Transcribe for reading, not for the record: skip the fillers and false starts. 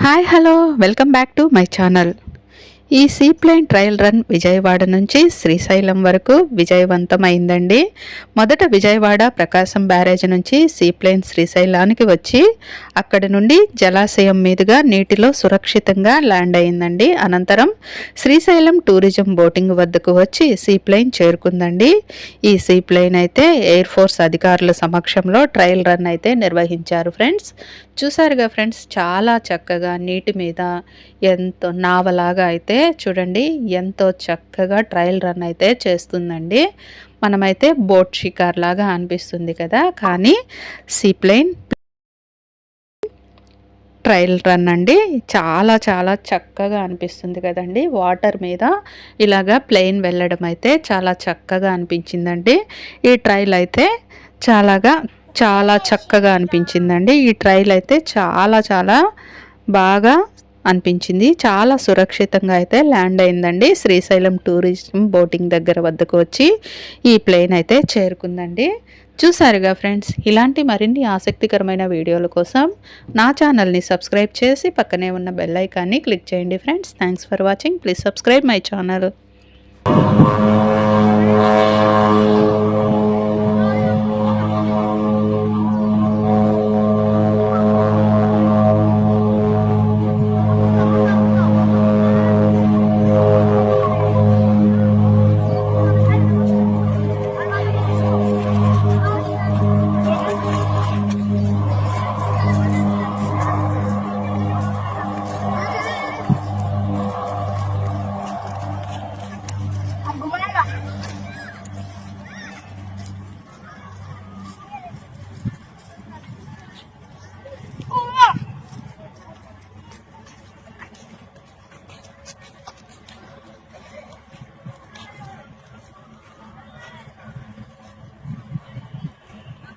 Hi hello welcome back to my channel. ఈ seaplane trial run Vijayawada నుంచి శ్రీశైలం వరకు విజయవంతమైందండి. మొదట విజయవాడ ప్రకాశం బ్యారేజ్ నుంచి సీప్లేన్ శ్రీశైలానికి వచ్చి అక్కడి నుండి జలాశయం మీదుగా నీటిలో సురక్షితంగా ల్యాండ్ అయిందండి. అనంతరం శ్రీశైలం టూరిజం బోటింగ్ వద్దకు వచ్చి సీప్లేన్ చేరుకుందండి. ఈ సీప్లేన్ అయితే ఎయిర్ ఫోర్స్ అధికారుల సమక్షంలో ట్రయల్ రన్ అయితే నిర్వహించారు ఫ్రెండ్స్. చూసారుగా ఫ్రెండ్స్, చాలా చక్కగా నీటి మీద ఎంతో నావలాగా అయితే చూడండి ఎంతో చక్కగా ట్రయల్ రన్ అయితే చేస్తుందండి. మనమైతే బోట్ షికార్ లాగా అనిపిస్తుంది కదా, కానీ సీప్లేన్ ట్రయల్ రన్ అండి. చాలా చాలా చక్కగా అనిపిస్తుంది కదండి. వాటర్ మీద ఇలాగా ప్లేన్ వెళ్ళడం అయితే చాలా చక్కగా అనిపించిందండి. ఈ ట్రయల్ అయితే చాలా చక్కగా అనిపించిందండి. ఈ ట్రయల్ అయితే చాలా బాగా అనిపించింది. చాలా సురక్షితంగా అయితే ల్యాండ్ అయిందండి. శ్రీశైలం టూరిజం బోటింగ్ దగ్గర వద్దకు వచ్చి ఈ ప్లేన్ అయితే చేరుకుందండి. చూసారుగా ఫ్రెండ్స్, ఇలాంటి మరిన్ని ఆసక్తికరమైన వీడియోల కోసం నా ఛానల్ని సబ్స్క్రైబ్ చేసి పక్కనే ఉన్న బెల్ ఐకాన్ని క్లిక్ చేయండి friends. Thanks for watching. Please subscribe my channel.